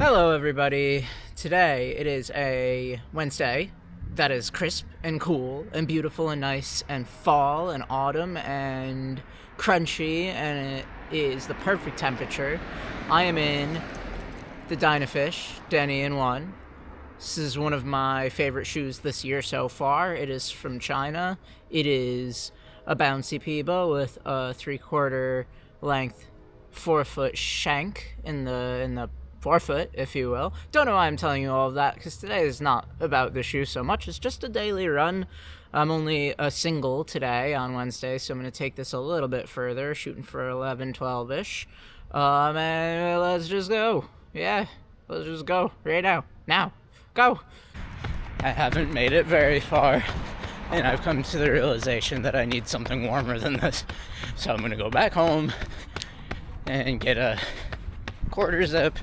Hello everybody. Today it is a Wednesday that is crisp and cool and beautiful and nice and fall and autumn and crunchy, and it is the perfect temperature. I am in the Dynafish Danian 1. This is one of my favorite shoes this year so far. It is from China. It is a bouncy Peebo with a 3/4 length 4-foot shank in the forefoot, if you will. Don't know why I'm telling you all of that, because today is not about the shoe so much. It's just a daily run. I'm only a single today on Wednesday, so I'm going to take this a little bit further, shooting for 11, 12-ish. And let's just go. Yeah, let's just go right now. Now, go. I haven't made it very far, and I've come to the realization that I need something warmer than this. So I'm going to go back home and get a quarter zip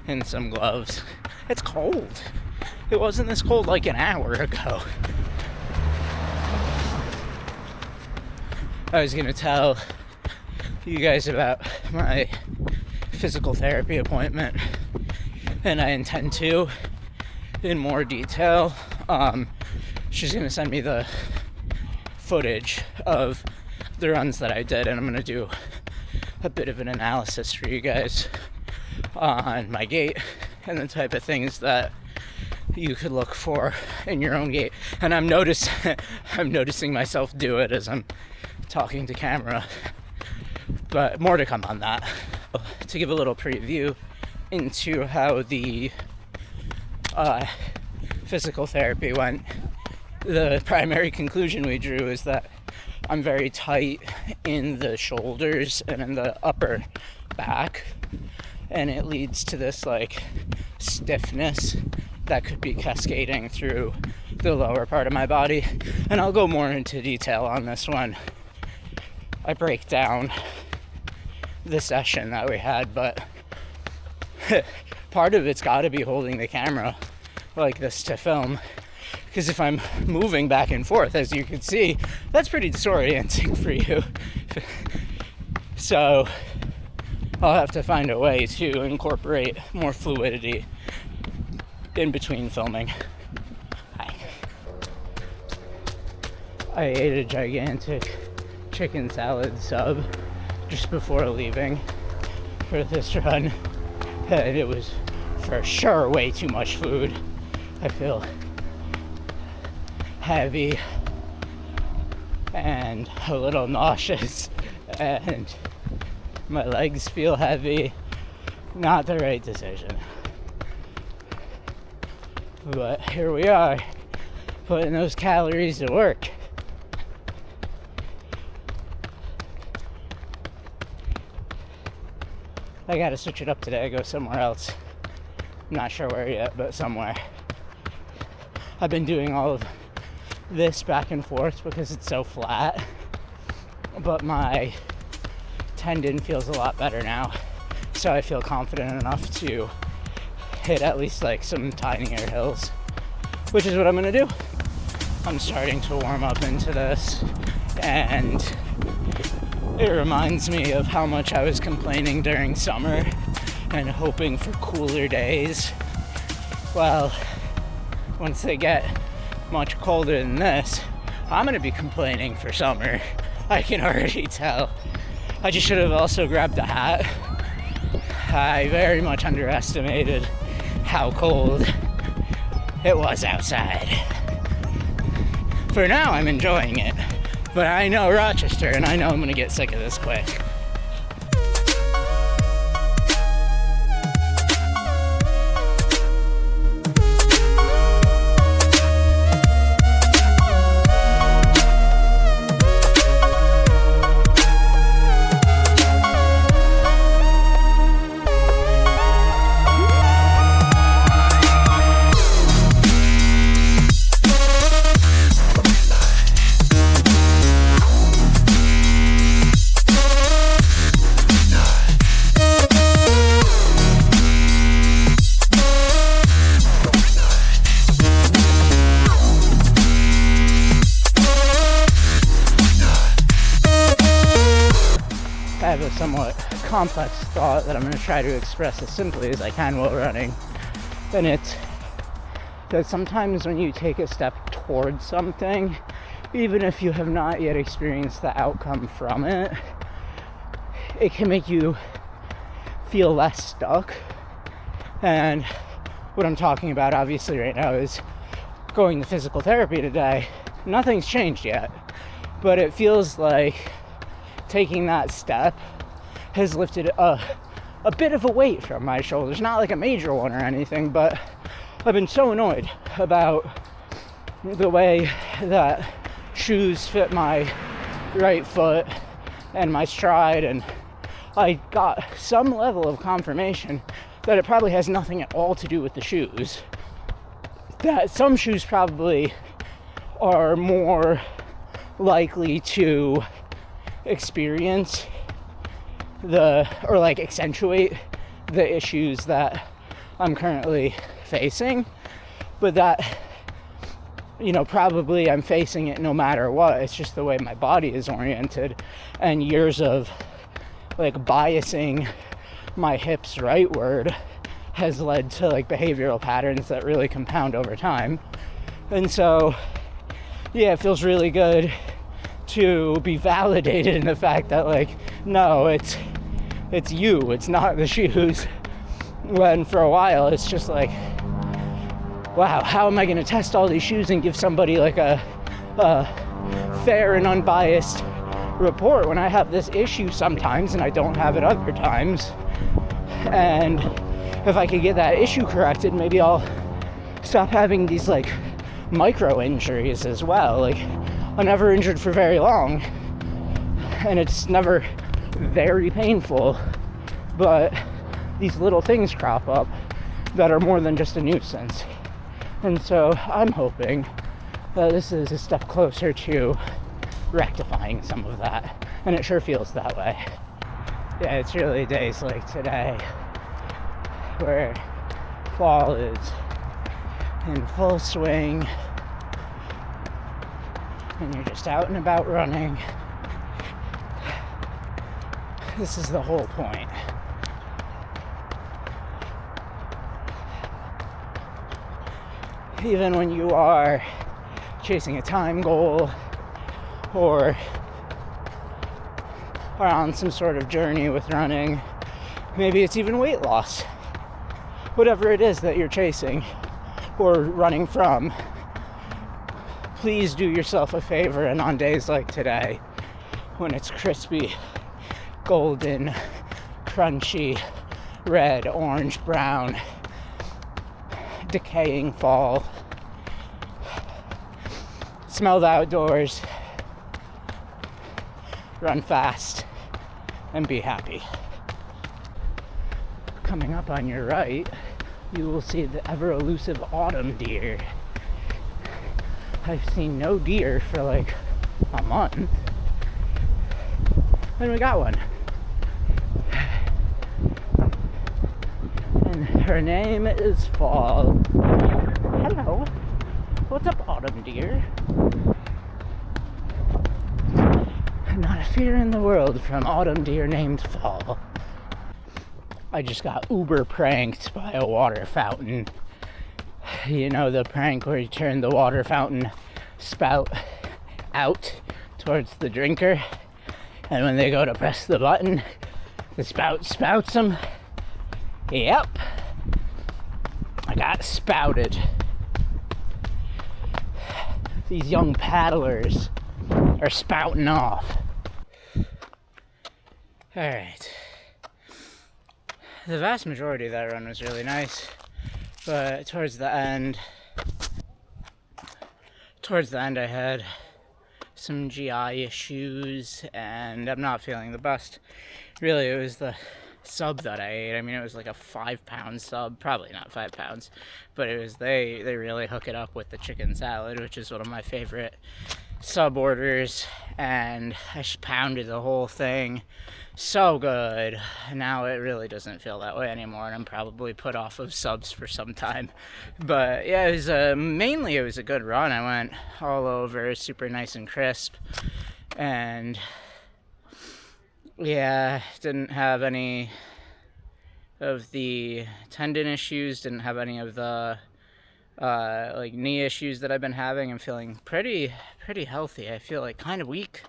and some gloves. It's cold. It wasn't this cold like an hour ago. I was gonna tell you guys about my physical therapy appointment, and I intend to in more detail. She's gonna send me the footage of the runs that I did, and I'm gonna do a bit of an analysis for you guys on my gait and the type of things that you could look for in your own gait. And I'm noticing myself do it as I'm talking to camera, but more to come on that. To give a little preview into how the physical therapy went, the primary conclusion we drew is that I'm very tight in the shoulders and in the upper back, and it leads to this like stiffness that could be cascading through the lower part of my body. And I'll go more into detail on this one. I break down the session that we had, but part of it's got to be holding the camera like this to film, because if I'm moving back and forth, as you can see, that's pretty disorienting for you. So I'll have to find a way to incorporate more fluidity in between filming. I ate a gigantic chicken salad sub just before leaving for this run, and it was for sure way too much food. I feel heavy and a little nauseous, and my legs feel heavy. Not the right decision. But here we are, putting those calories to work. I gotta switch it up today, go somewhere else. I'm not sure where yet, but somewhere. I've been doing all of this back and forth because it's so flat, but my tendon feels a lot better now, so I feel confident enough to hit at least like some tinier hills, which is what I'm gonna do. I'm starting to warm up into this, and it reminds me of how much I was complaining during summer and hoping for cooler days. Well, once they get much colder than this, I'm gonna be complaining for summer. I can already tell. I just should have also grabbed a hat. I very much underestimated how cold it was outside. For now, I'm enjoying it, but I know Rochester, and I know I'm gonna get sick of this quick. somewhat complex thought that I'm going to try to express as simply as I can while running. And it's that sometimes when you take a step towards something, even if you have not yet experienced the outcome from it, it can make you feel less stuck. And what I'm talking about obviously right now is going to physical therapy today. Nothing's changed yet, but it feels like taking that step has lifted a bit of a weight from my shoulders. Not like a major one or anything, but I've been so annoyed about the way that shoes fit my right foot and my stride, and I got some level of confirmation that it probably has nothing at all to do with the shoes. That some shoes probably are more likely to experience or like accentuate the issues that I'm currently facing, but that, you know, probably I'm facing it no matter what. It's just the way my body is oriented, and years of like biasing my hips rightward has led to like behavioral patterns that really compound over time. And so yeah, it feels really good to be validated in the fact that like, no, it's you, it's not the shoes. When for a while it's just like, wow, how am I going to test all these shoes and give somebody like a fair and unbiased report when I have this issue sometimes and I don't have it other times? And if I could get that issue corrected, maybe I'll stop having these like micro injuries as well. Like, I'm never injured for very long and it's never very painful, but these little things crop up that are more than just a nuisance. And so I'm hoping that this is a step closer to rectifying some of that, and it sure feels that way. Yeah, it's really days like today where fall is in full swing and you're just out and about running. This is the whole point. Even when you are chasing a time goal or are on some sort of journey with running, maybe it's even weight loss, whatever it is that you're chasing or running from, please do yourself a favor, and on days like today when it's crispy, golden, crunchy, red, orange, brown, decaying fall, smell the outdoors, run fast, and be happy. Coming up on your right, you will see the ever elusive autumn deer. I've seen no deer for like a month, and we got one. And her name is Fall. Hello. What's up, autumn deer? Not a fear in the world from autumn deer named Fall. I just got uber pranked by a water fountain. You know, the prank where you turn the water fountain spout out towards the drinker, and when they go to press the button, the spout spouts them. Yep. I got spouted. These young paddlers are spouting off. Alright. The vast majority of that run was really nice, but towards the end I had some GI issues and I'm not feeling the best. Really, it was the sub that I ate. I mean, it was like a 5-pound sub, probably not 5 pounds, but it was, they really hook it up with the chicken salad, which is one of my favorite sub orders, and I just pounded the whole thing. So good. Now it really doesn't feel that way anymore, and I'm probably put off of subs for some time. But yeah, it was mainly it was a good run. I went all over, super nice and crisp, and Yeah, didn't have any of the tendon issues, didn't have any of the like knee issues that I've been having. I'm feeling pretty healthy. I feel like kind of weak,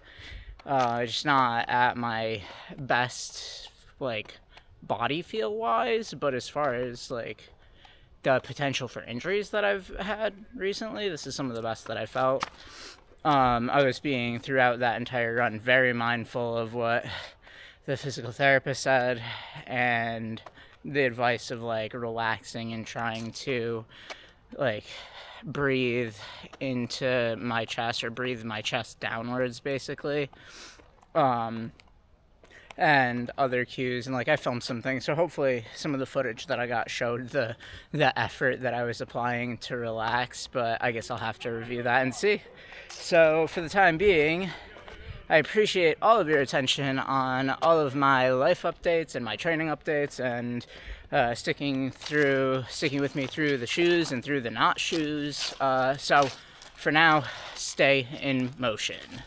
just not at my best, like, body feel wise, but as far as like the potential for injuries that I've had recently, this is some of the best that I felt. I was being, throughout that entire run, very mindful of what the physical therapist said and the advice of like relaxing and trying to like breathe into my chest, or breathe my chest downwards, basically. And other cues, and like I filmed some things, so hopefully some of the footage that I got showed the effort that I was applying to relax, but I guess I'll have to review that and see. So for the time being, I appreciate all of your attention on all of my life updates and my training updates, and sticking with me through the shoes and through the not shoes. So for now, stay in motion.